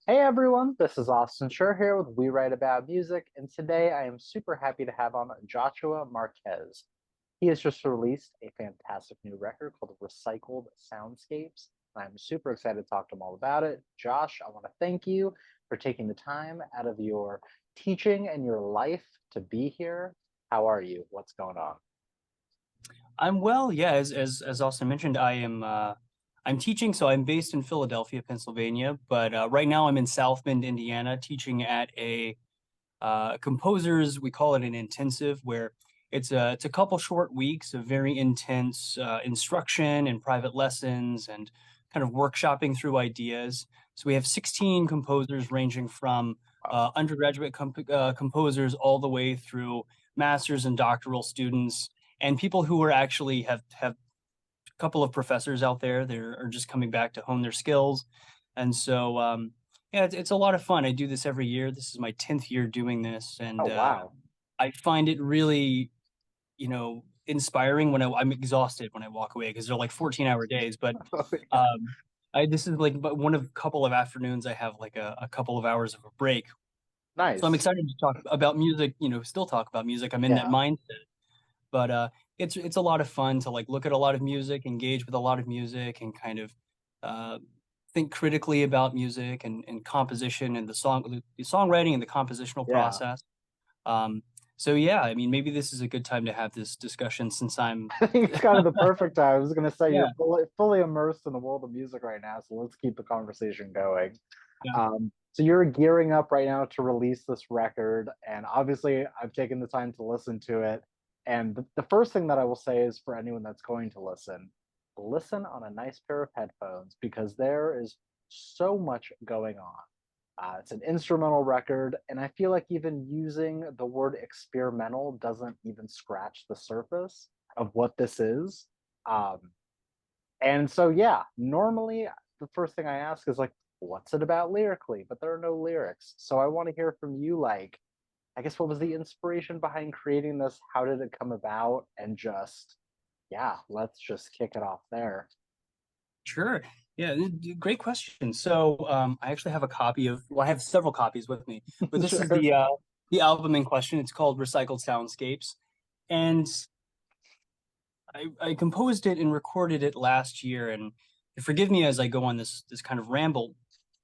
Hey everyone, this is Austin Schur here with We Write About Music, and today I am super happy to have on Joshua Marquez. He has just released a fantastic new record called Recycled Soundscapes, and I'm super excited to talk to him all about it. Josh, I want to thank you for taking the time out of your teaching and your life to be here. How are you? What's going on? I'm well, yeah. As Austin mentioned, I'm teaching, so I'm based in Philadelphia, Pennsylvania, but right now I'm in South Bend, Indiana, teaching at a composers. We call it an intensive, where it's a couple short weeks of very intense instruction and private lessons and kind of workshopping through ideas. So we have 16 composers ranging from Wow. undergraduate composers all the way through masters and doctoral students and people who are actually have a couple of professors out there that are just coming back to hone their skills. And so, yeah, it's a lot of fun. I do this every year. This is my 10th year doing this. Oh, And wow. I find it really, inspiring when I'm exhausted when I walk away because they're like 14-hour days. But Oh, yeah. um, this is like but one of a couple of afternoons I have like a couple of hours of a break. So I'm Nice. excited to talk about music, still talk about music. I'm in that Yeah. mindset. But it's a lot of fun to like look at a lot of music, engage with a lot of music, and kind of uh, think critically about music and composition and the songwriting and the compositional Yeah. process. Um, so yeah, I mean, maybe this is a good time to have this discussion since I'm I think it's kind of the perfect time. I was going to say yeah you're fully immersed in the world of music right now, so let's keep the conversation going. yeah So you're gearing up right now to release this record, and obviously I've taken the time to listen to it. And the first thing that I will say is for anyone that's going to listen, listen on a nice pair of headphones because there is so much going on. It's an instrumental record, and I feel like even using the word experimental doesn't even scratch the surface of what this is. Um, and so, yeah, normally the first thing I ask is like, what's it about lyrically? But there are no lyrics. So I want to hear from you, like, I guess what was the inspiration behind creating this? How did it come about? And just, yeah, let's just kick it off there. sure yeah great question. So I actually have a copy of I have several copies with me, but this is Sure. the album in question. It's called Recycled Soundscapes, and I composed it and recorded it last year, and forgive me as I go on this kind of ramble,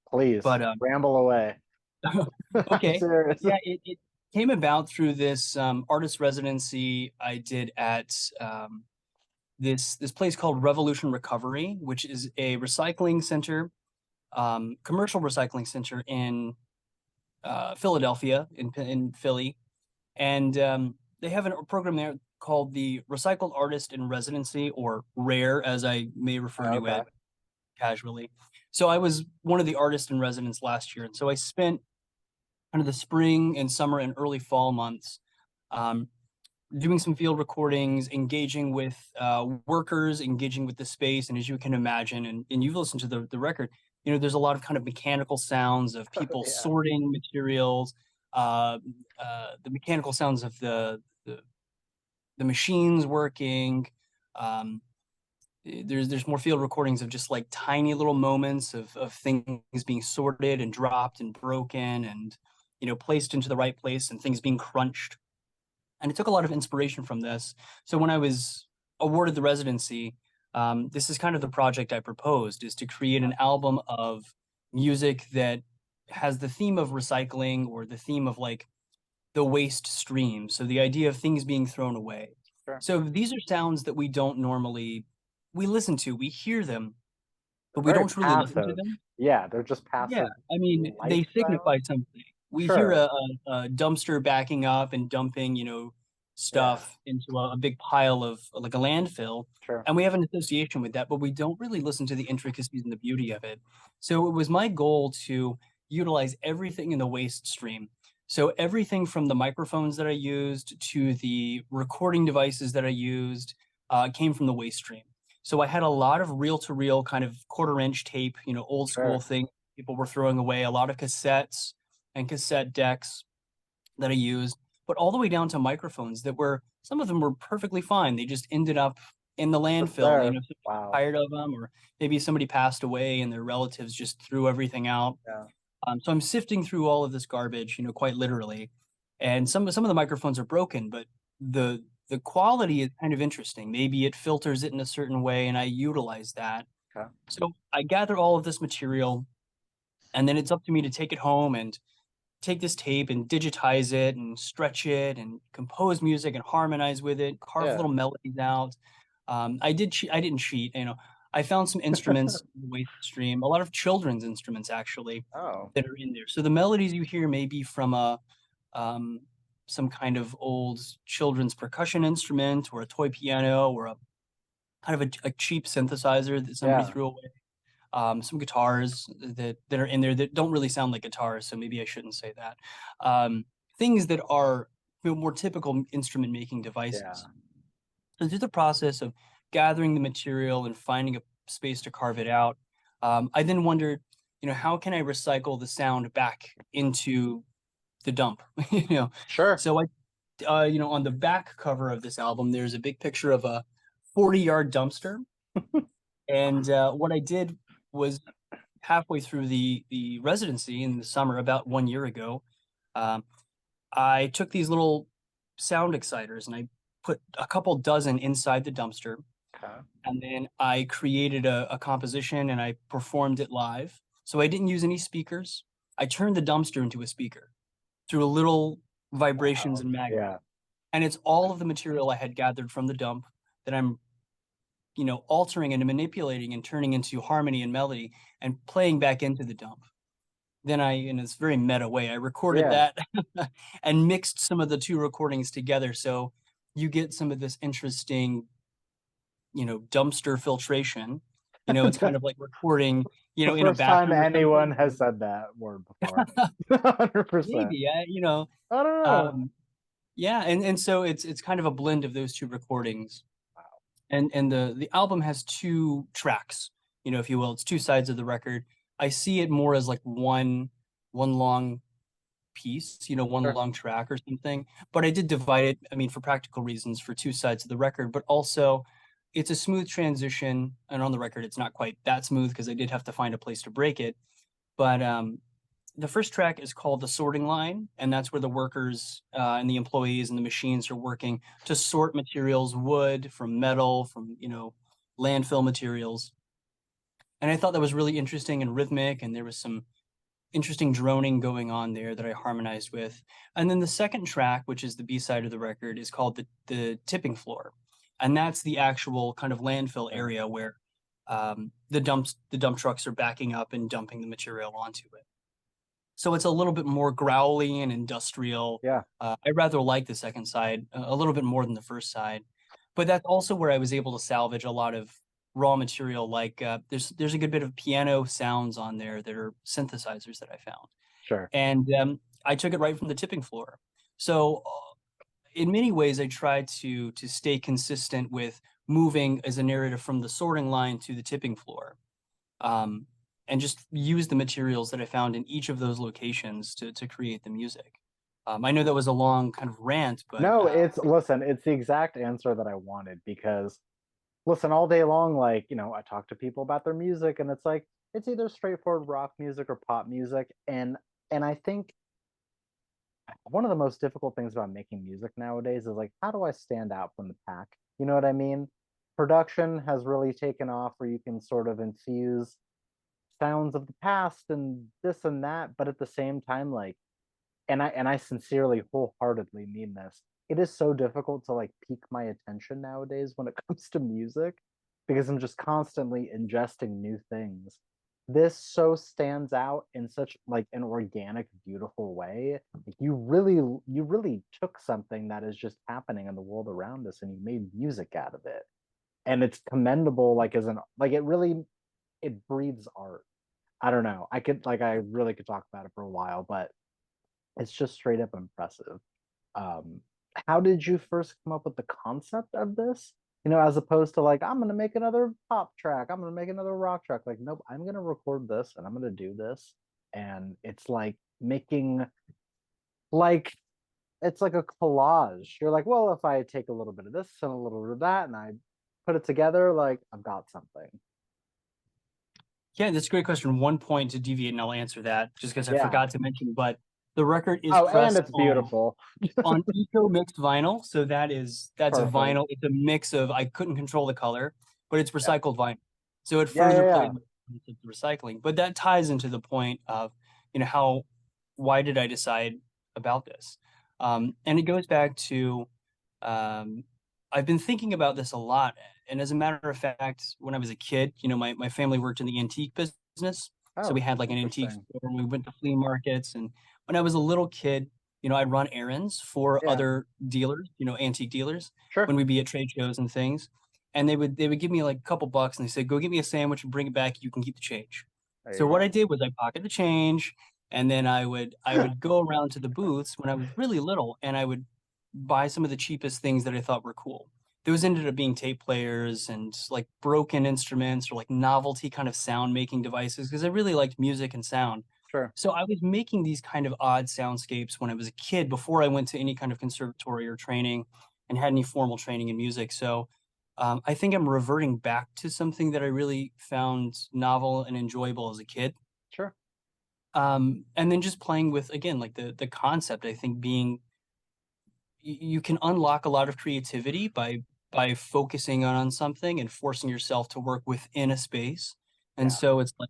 Please but ramble away. I'm okay, serious. yeah, it came about through this artist residency I did at this place called Revolution Recovery, which is a recycling center, commercial recycling center in Philadelphia, in Philly, and they have a program there called the Recycled Artist in Residency, or RARE, as I may refer to Okay. it casually. So I was one of the artists in residence last year, and so I spent kind of the spring and summer and early fall months um, doing some field recordings, engaging with workers, engaging with the space. And as you can imagine, and you've listened to the record, there's a lot of kind of mechanical sounds of people Yeah. sorting materials, uh, the mechanical sounds of the machines working. Um, there's more field recordings of just like tiny little moments of things being sorted and dropped and broken and placed into the right place and things being crunched. And I took a lot of inspiration from this. So when I was awarded the residency, this is kind of the project I proposed, is to create an album of music that has the theme of recycling or the theme of like the waste stream. So the idea of things being thrown away. Sure. So these are sounds that we don't normally we listen to, we hear them, but They're we very don't truly listen to passive. them. Yeah, they're just Yeah, passive I mean, life they signify sounds. something. We hear Sure. a dumpster backing up and dumping, Yeah, stuff into a big pile of like a landfill, sure. and we have an association with that, but we don't really listen to the intricacies and the beauty of it. So it was my goal to utilize everything in the waste stream. So everything from the microphones that I used to the recording devices that I used came from the waste stream. So I had a lot of reel-to-reel kind of quarter-inch tape, old school Sure. thing people were throwing away, a lot of cassettes and cassette decks that I used, but all the way down to microphones that were some of them were perfectly fine. They just ended up in the Just landfill. there. Somebody Wow. got tired of them, or maybe somebody passed away and their relatives just threw everything out. Yeah. So I'm sifting through all of this garbage, quite literally. And some of the microphones are broken, but the quality is kind of interesting. Maybe it filters it in a certain way, and I utilize that. Okay. So I gather all of this material, and then it's up to me to take it home and take this tape and digitize it and stretch it and compose music and harmonize with it, carve Yeah. little melodies out. I didn't cheat, I found some instruments in the waste stream, a lot of children's instruments actually Oh, that are in there. So the melodies you hear may be from um, some kind of old children's percussion instrument or a toy piano or a kind of a cheap synthesizer that somebody yeah. threw away. Some guitars that are in there that don't really sound like guitars, so maybe I shouldn't say that. Um, Things that are more typical instrument making Yeah. devices. So through the process of gathering the material and finding a space to carve it out, I then wondered, how can I recycle the sound back into the dump? you know, Sure. so on the back cover of this album, there's a big picture of a 40-yard dumpster, and what I did was halfway through the residency in the summer, about 1 year ago, um, I took these little sound exciters and I put a couple dozen inside the dumpster. Okay. And then I created a composition and I performed it live. So I didn't use any speakers. I turned the dumpster into a speaker through a little vibrations Wow. and magnet. Yeah. And it's all of the material I had gathered from the dump that I'm, altering and manipulating and turning into harmony and melody and playing back into the dump. Then in this very meta way, I recorded Yeah. that and mixed some of the two recordings together. So you get some of this interesting, dumpster filtration. It's kind of like recording, The in a first time bathroom or anyone something. has said that word before. 100%. Maybe, I don't know. um, yeah. And so it's kind of a blend of those two recordings. And the album has two tracks, if you will. It's two sides of the record. I see it more as like one long piece, one Sure. long track or something. But I did divide it, I mean, for practical reasons, for two sides of the record, but also it's a smooth transition. And on the record, it's not quite that smooth because I did have to find a place to break it. But the first track is called The Sorting Line, and that's where the workers and the employees and the machines are working to sort materials, wood from metal, from, landfill materials. And I thought that was really interesting and rhythmic, and there was some interesting droning going on there that I harmonized with. And then the second track, which is the B side of the record, is called the Tipping Floor. And that's the actual kind of landfill Yeah. area where the dump trucks are backing up and dumping the material onto it. So it's a little bit more growly and industrial. Yeah. I rather like the second side a little bit more than the first side, but that's also where I was able to salvage a lot of raw material. Like there's a good bit of piano sounds on there that are synthesizers that I found, Sure. and I took it right from the tipping floor. So in many ways, I tried to stay consistent with moving as a narrative from the sorting line to the tipping floor, um, and just use the materials that I found in each of those locations to create the music. I know that was a long kind of rant, but No, listen, it's the exact answer that I wanted because listen, all day long, like, I talk to people about their music and it's like it's either straightforward rock music or pop music. And I think one of the most difficult things about making music nowadays is like, how do I stand out from the pack? You know what I mean? Production has really taken off where you can sort of infuse sounds of the past and this and that, but at the same time, like, and I sincerely, wholeheartedly mean this. It is so difficult to like pique my attention nowadays when it comes to music because I'm just constantly ingesting new things. This so stands out in such like an organic, beautiful way. Like you really took something that is just happening in the world around us and you made music out of it. And it's commendable, like as an like it breathes art. I don't know. I really could talk about it for a while, but it's just straight up impressive. Um, how did you first come up with the concept of this? As opposed to like, I'm gonna make another pop track, I'm gonna make another rock track. Like, nope, I'm gonna record this and I'm gonna do this. And it's like making like it's like a collage. You're like, well, if I take a little bit of this and a little bit of that and I put it together, like I've got something. Yeah, that's a great question. One point to deviate, and I'll answer that just because I Yeah. forgot to mention. But the record is Oh, and pressed it's beautiful. on eco mixed vinyl, so that's a Perfect. vinyl. It's a mix of I couldn't control the color, but it's Yeah. recycled vinyl, so it Yeah, further yeah, plays yeah. into the recycling. But that ties into the point of how why did I decide about this, and it goes back to um, I've been thinking about this a lot. And as a matter of fact, when I was a kid, my family worked in the antique business. So we Oh, had like an antique interesting. store and we went to flea markets. And when I was a little kid, I'd run errands for Yeah, other dealers, antique dealers, when sure. we'd be at trade shows and things. And they would give me like a couple bucks and they said, go get me a sandwich and bring it back. You can keep the change. There So you what I go. did was I pocket the change and then I would go around to the booths when I was really little and I would buy some of the cheapest things that I thought were cool. Those ended up being tape players and like broken instruments or like novelty kind of sound making devices because I really liked music and sound. Sure. So I was making these kind of odd soundscapes when I was a kid before I went to any kind of conservatory or training and had any formal training in music. So I think I'm reverting back to something that I really found novel and enjoyable as a kid. Sure. And then just playing with again like the concept. I think being you can unlock a lot of creativity by focusing on something and forcing yourself to work within a space. And Yeah. so it's like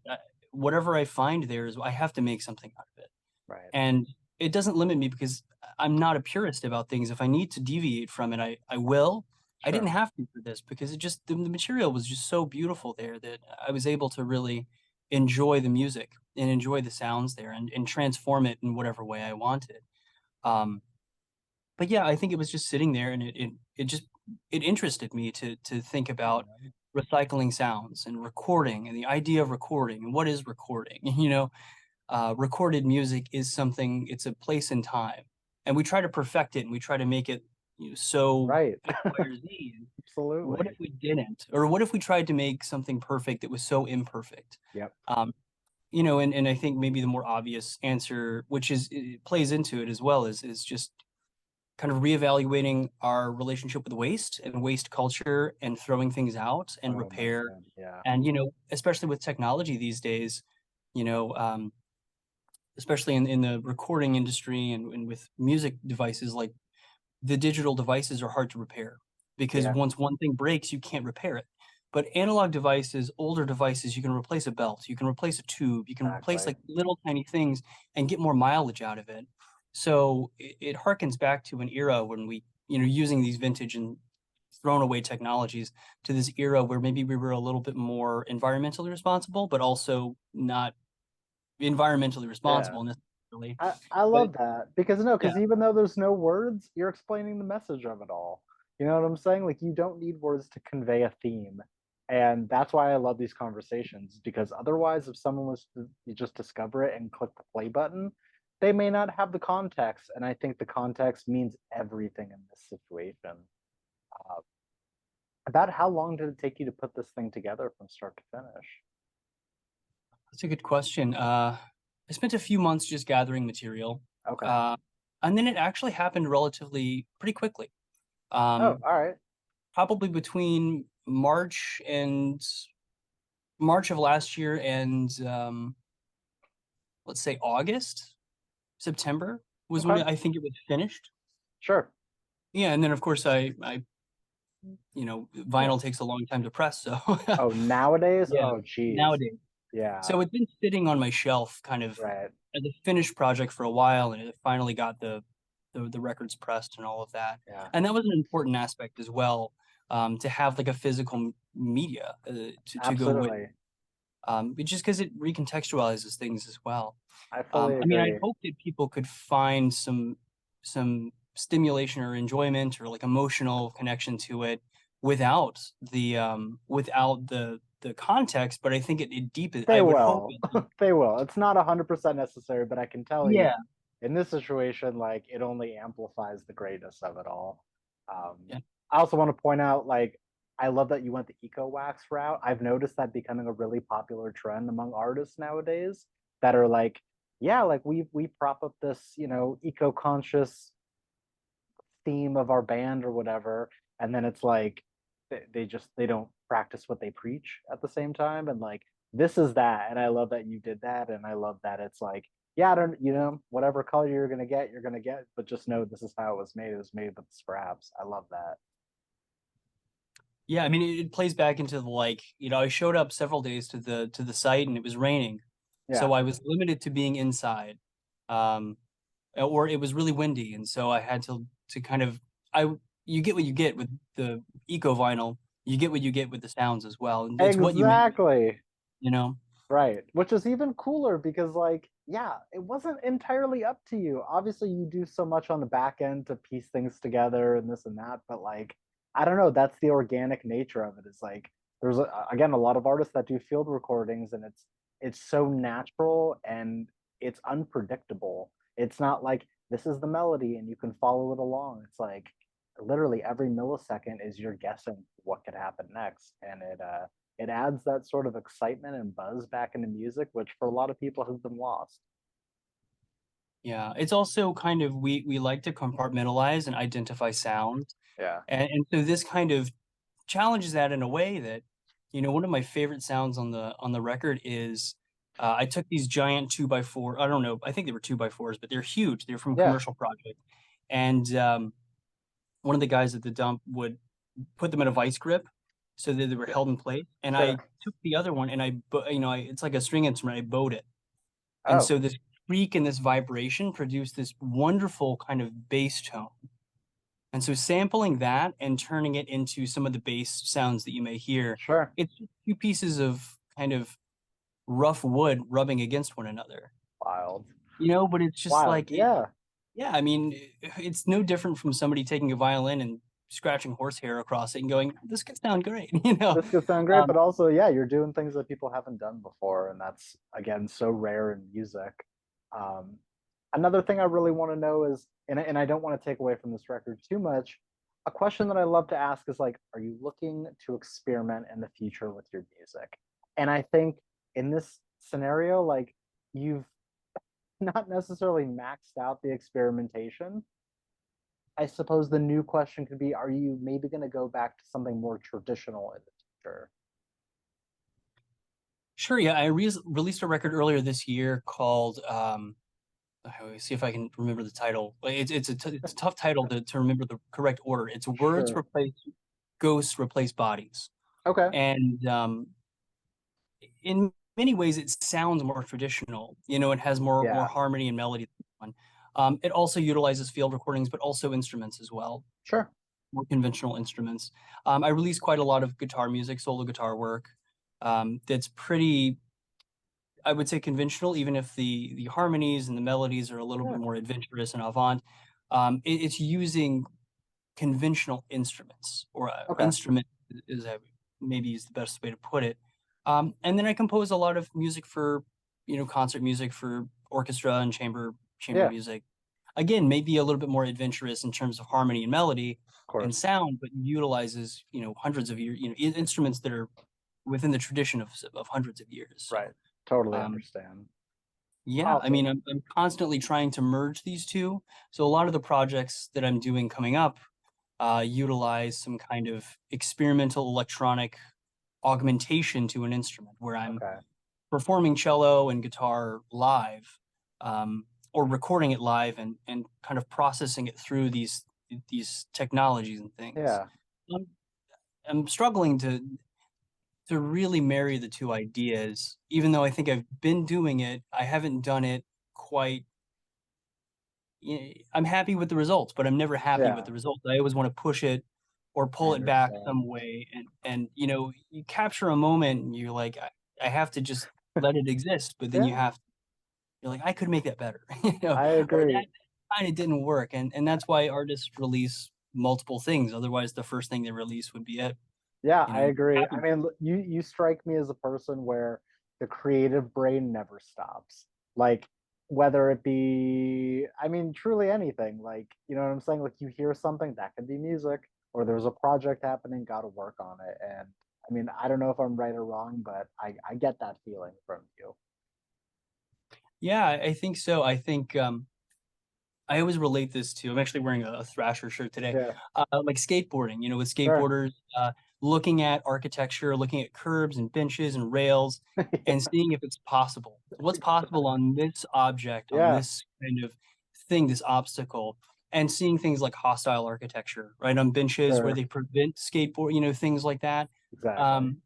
whatever I find there is I have to make something out of it. Right. And it doesn't limit me because I'm not a purist about things. If I need to deviate from it, I will. I didn't Sure. have to for this because the material was just so beautiful there that I was able to really enjoy the music and enjoy the sounds there and transform it in whatever way I wanted. Um, but yeah, I think it was just sitting there and it just it interested me to think about Yeah. recycling sounds and recording and the idea of recording and what is recording. Recorded music is something, it's a place in time. And we try to perfect it and we try to make it so Right. X, Y, or Z. And what if Absolutely. we didn't? Or what if we tried to make something perfect that was so imperfect? Yep. Um, and I think maybe the more obvious answer, which it plays into it as well, is just kind of reevaluating our relationship with waste and waste culture and throwing things out and Oh my repair. God. Yeah. And, especially with technology these days, you know, um, especially in the recording industry and with music devices, like the digital devices are hard to repair because Yeah. once one thing breaks, you can't repair it. But analog devices, older devices, you can replace a belt, you can replace a tube, you can replace Exactly. like little tiny things and get more mileage out of it. So it harkens back to an era when we, using these vintage and thrown away technologies to this era where maybe we were a little bit more environmentally responsible, but also not environmentally Yeah. responsible necessarily. I But love that because no, yeah, because even though there's no words, you're explaining the message of it all. You know what I'm saying? Like you don't need words to convey a theme. And that's why I love these conversations because otherwise, if someone was to you just discover it and click the play button, they may not have the context. And I think the context means everything in this situation. Uh, about how long did it take you to put this thing together from start to finish? that's a good question. I spent a few months just gathering material, Okay. uh, and then it actually happened relatively pretty quickly. Oh, Um, all right. Probably between March of last year and let's say August, September was when Okay. I think it was finished. Sure. Yeah, and then of course Yeah. vinyl takes a long time to press, so Oh, nowadays? yeah, Oh, geez. nowadays. Yeah. So it's been sitting on my shelf kind of Right. as a finished project for a while, and it finally got the records pressed and all of that. Yeah. And that was an important aspect as well, to have like a physical media to go with, Absolutely. just because it recontextualizes things as well. I fully I mean, I agree. hope that people could find some stimulation or enjoyment or like emotional connection to it without the context, but I think it deepens. They I would hope will. it. They will. It's not 100% necessary, but I can tell you Yeah, in this situation, like it only amplifies the greatness of it all. Um, yeah. I also want to point out, like, I love that you went the eco wax route. I've noticed that becoming a really popular trend among artists nowadays that are like, yeah, like we prop up this, eco conscious theme of our band or whatever, and then it's like they don't practice what they preach at the same time, and like this is that. And I love that you did that. And I love that it's like, yeah, I don't, whatever color you're going to get, you're going to get, but just know this is how it was made. It was made with scraps. I love that. Yeah, I mean it plays back into the like, I showed up several days to the site and it was raining. So Yeah. I was limited to being inside. Um, or it was really windy, and so I had to kind of I you get what you get with the eco vinyl. You get what you get with the sounds as well. And it's what you make, Exactly. you know? Right. Which is even cooler because, like, yeah, it wasn't entirely up to you. Obviously, you do so much on the back end to piece things together and this and that, but like, I don't know, that's the organic nature of it. Is like, again, a lot of artists that do field recordings, and it's so natural and it's unpredictable. It's not like this is the melody and you can follow it along. It's like literally every millisecond is you're guessing what could happen next, and it adds that sort of excitement and buzz back into music, which for a lot of people has been lost. Yeah, it's also kind of we like to compartmentalize and identify sounds, Yeah. and so this kind of challenges that in a way that, one of my favorite sounds on the record is I took these giant 2x4. I don't know, I think they were 2x4s, but they're huge. They're from a Yeah. commercial project, and one of the guys at the dump would put them in a vice grip so that they were Yeah. held in place. And I Sure. took the other one and it's like a string instrument. I bowed it. And Oh, so this creak and this vibration produced this wonderful kind of bass tone. And so sampling that and turning it into some of the bass sounds that you may hear, sure. it's just two pieces of kind of rough wood rubbing against one another. Wild. But it's just Wild. like Yeah. yeah, I mean, it's no different from somebody taking a violin and scratching horsehair across it and going, "This could sound great," you know. This could sound great, Um, but also, yeah, you're doing things that people haven't done before, and that's again so rare in music. Um, Another thing I really want to know is, and I don't want to take away from this record too much. A question that I love to ask is like, are you looking to experiment in the future with your music? And I think in this scenario, like you've not necessarily maxed out the experimentation. I suppose the new question could be, are you maybe going to go back to something more traditional in the future? sure, yeah, I released a record earlier this year called let me see if I can remember the title. It's a tough title to remember the correct order. It's Words Sure. Replace Ghosts Replace Bodies. Okay. And in many ways it sounds more traditional. It has more Yeah. harmony and melody than this one. It also utilizes field recordings, but also instruments as well, Sure. more conventional instruments. I release quite a lot of guitar music, solo guitar work. That's pretty, I would say, conventional, even if the harmonies and the melodies are a little bit Yeah. more adventurous and avant. It's using conventional instruments, or Okay. instrument is maybe is the best way to put it. And then I compose a lot of music for, concert music for orchestra and chamber Yeah. Of music. Again, maybe a little bit more adventurous in terms of harmony and melody and course. sound, but utilizes, hundreds of years, instruments that are within the tradition of hundreds of years. Right. So, Totally um, understand. yeah, I mean, Awesome. I'm constantly trying to merge these two. So a lot of the projects that I'm doing coming up utilize some kind of experimental electronic augmentation to an instrument where I'm Okay. performing cello and guitar live, or recording it live and kind of processing it through these technologies and things. Yeah. I'm, I'm struggling to really marry the two ideas, even though I think I've been doing it. I haven't done it quite. I'm happy with the results, but I'm never happy with Yeah. the results. I always want to push it or I pull it back understand. some way. And you capture a moment and you're like, I have to just let it exist. But then Yeah. you're like, I could make that better, I or agree. that kind of didn't work. And that's why artists release multiple things. Otherwise, the first thing they release would be it. Yeah, You I know, agree. I happy. mean, you strike me as a person where the creative brain never stops. Like whether it be, I mean, truly anything. Like, you know what I'm saying? Like you hear something that could be music, or there's a project happening, got to work on it. And I mean, I don't know if I'm right or wrong, but I get that feeling from you. Yeah, I think so. I think I always relate this to. I'm actually wearing a Thrasher shirt today. Yeah, Like skateboarding, with sure. skateboarders. looking at architecture, looking at curbs and benches and rails, and seeing if it's possible. What's possible on this object, on Yeah, this kind of thing, this obstacle, and seeing things like hostile architecture, right? On benches where sure, they prevent skateboard, things like that. exactly, Um,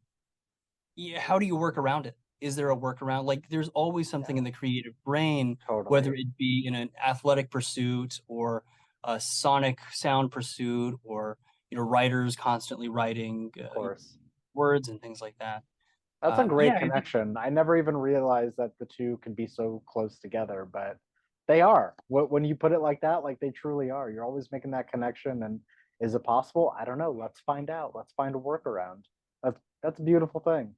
yeah, how do you work around it? Is there a workaround? Like there's always something yeah, in the creative brain, totally, whether it be in an athletic pursuit or a sonic sound pursuit, or writers constantly writing of course. words and things like that. That's a Yeah, great I think connection. I never even realized that the two could be so close together, but they are. When you put it like that, like they truly are. You're always making that connection. And is it possible? I don't know. Let's find out. Let's find a workaround. That's a beautiful thing.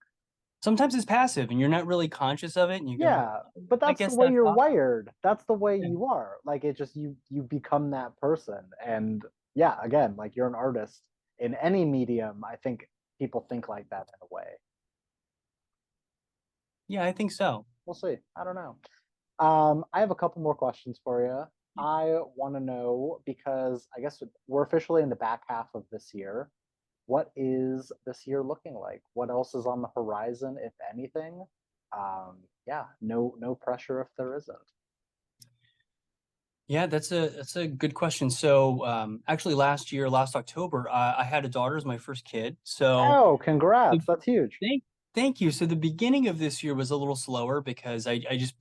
sometimes it's passive and you're not really conscious of it, and you go, Yeah, but I that's the guess way that's you're possible. wired. That's the way Yeah. you are. Like it just you become that person. And yeah, again, like you're an artist in any medium. I think people think like that in a way. Yeah, I think so. We'll see. I don't know. I have a couple more questions for you. I want to know because I guess we're officially in the back half of this year. What is this year looking like? What else is on the horizon, if anything? Yeah, no pressure if there isn't. Yeah, that's a good question. So, actually, last October, I had a daughter as my first kid. So, Oh, the, congrats! That's huge. thank you. So the beginning of this year was a little slower because I just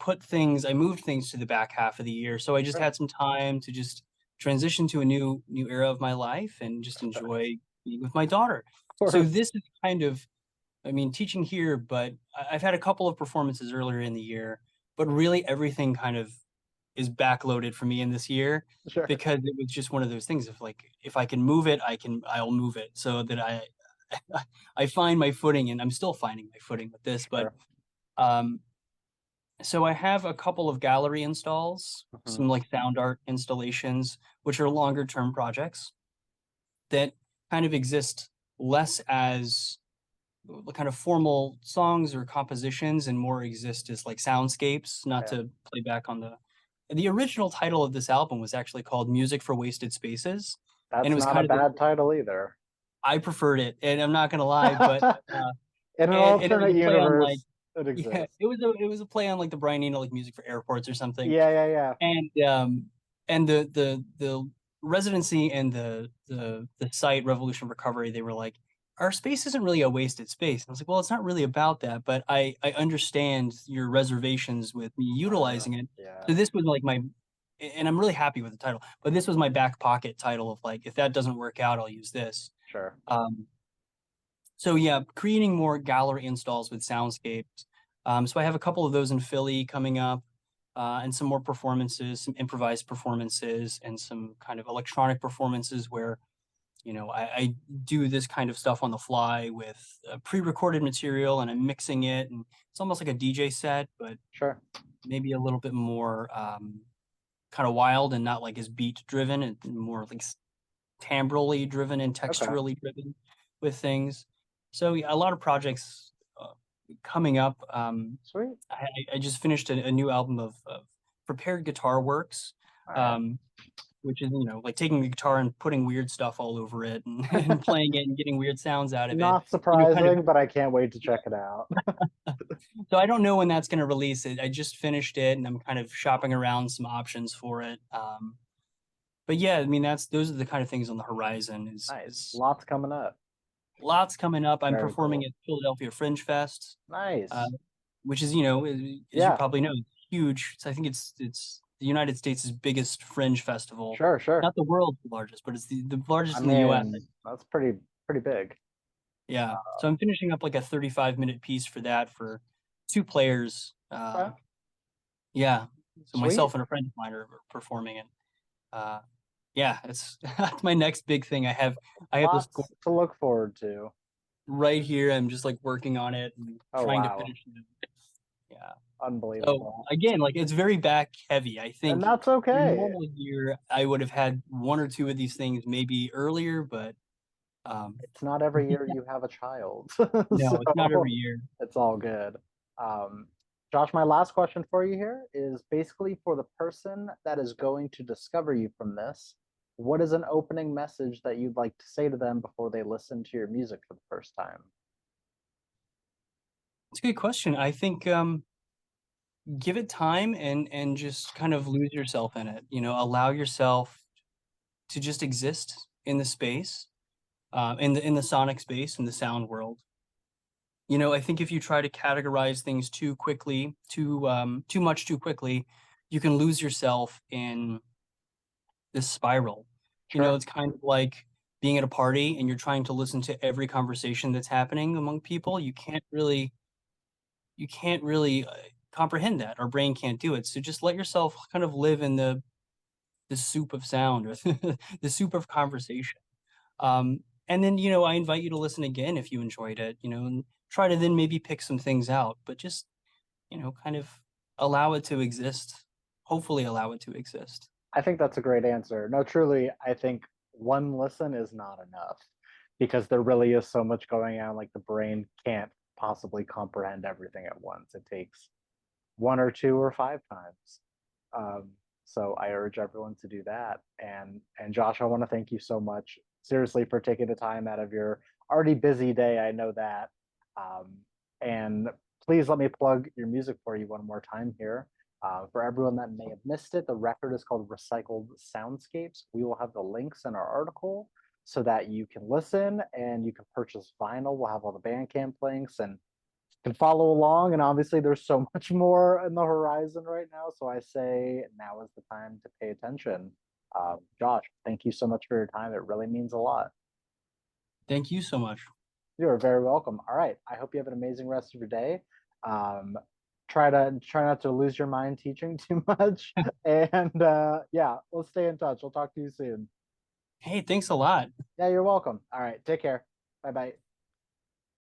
I moved things to the back half of the year. So I just Sure, had some time to just transition to a new era of my life and just sure, enjoy being with my daughter. of So course, this is kind of, I mean, teaching here, but I've had a couple of performances earlier in the year, but really everything kind of is backloaded for me in this year sure, because it was just one of those things of like, if I can move it, I'll move it so that I find my footing, and I'm still finding my footing with this. But sure. um, so I have a couple of gallery installs, Mhm. some like sound art installations, which are longer term projects that kind of exist less as kind of formal songs or compositions and more exist as like soundscapes, not Okay, to play back on the original title of this album was actually called Music for Wasted Spaces. And it that's was not a kind of bad title either. I preferred it, and I'm not gonna lie, but uh, In an and it was alternate a play on like, universe, it yeah, exists. it was a play on like the Brian Eno like music for airports or something. Yeah, yeah, yeah. And the residency and the site Revolution Recovery, they were like, our space isn't really a wasted space. And I was like, well, it's not really about that, but I understand your reservations with me utilizing it. Yeah, So this was like my, and I'm really happy with the title, but this was my back pocket title of like, if that doesn't work out, I'll use this. sure. Um, so yeah, creating more gallery installs with Soundscapes. So I have a couple of those in Philly coming up, and some more performances, some improvised performances, and some kind of electronic performances where I do this kind of stuff on the fly with pre-recorded material, and I'm mixing it, and it's almost like a DJ set, but Sure. maybe a little bit more kind of wild and not like as beat driven and more like timbrally driven and Okay. texturally driven with things. So yeah, a lot of projects coming up. Sweet. I just finished a new album of prepared guitar works, All right. um, which is like taking the guitar and putting weird stuff all over it and, and playing it and getting weird sounds out of it. Not Kind of. surprising, but I can't wait to check it out. So I don't know when that's going to release it. I just finished it and I'm kind of shopping around some options for it. But yeah, I mean those are the kind of things on the horizon. Nice. Is Lots coming up. lots coming up. I'm Very performing cool. at Philadelphia Fringe Fest, uh, Nice. which is as you Yeah. probably know, huge. I think it's the United States' biggest fringe festival, Sure, sure. not the world's largest, but it's the I largest in the U.S. mean, that's pretty big. Yeah, so I'm finishing up like a 35-minute piece for that for two players. Okay. Yeah, so Sweet. myself and a friend of mine are performing it. Uh, yeah, it's that's my next big thing. I have this Lots to look forward to. right here. I'm just like working on it and Oh trying to wow. finish it. Yeah. So Unbelievable. again, like it's very back heavy. I And think that's in a okay. normal year, I would have had one or two of these things maybe earlier, but um, It's not every year you have a child. no, it's not every So year. it's all good. Um, Josh, my last question for you here is basically for the person that is going to discover you from this. what is an opening message that you'd like to say to them before they listen to your music for the first time? It's a good question. I think give it time and just kind of lose yourself in it. You know, allow yourself to just exist in the space, in the sonic space, in the sound world. You know, I think if you try to categorize things too quickly, too much too quickly, you can lose yourself in this spiral. You know, Sure. it's kind of like being at a party and you're trying to listen to every conversation that's happening among people. You can't really comprehend that. Our brain can't do it. So just let yourself kind of live in the soup of sound or the soup of conversation. Um, and then, you know, I invite you to listen again if you enjoyed it, you know, and try to then maybe pick some things out, but just, you know, kind of allow it to exist. Hopefully allow it to exist. I think that's a great answer. No, truly, I think one listen is not enough because there really is so much going on. Like the brain can't possibly comprehend everything at once. It takes one or two or five times. Um, so I urge everyone to do that. And Josh, I want to thank you so much, seriously, for taking the time out of your already busy day. I know that. Um, and please let me plug your music for you one more time here. For everyone that may have missed it, the record is called Recycled Soundscapes. We will have the links in our article so that you can listen and you can purchase vinyl. We'll have all the Bandcamp links and can follow along. And obviously, there's so much more in the horizon right now. So I say now is the time to pay attention. Josh, thank you so much for your time. It really means a lot. Thank you so much. You're very welcome. All right. I hope you have an amazing rest of your day. Um, try not to lose your mind teaching too much. And yeah, let's stay in touch. I'll talk to you soon. Hey, thanks a lot. Yeah, you're welcome. All right. Take care. Bye bye.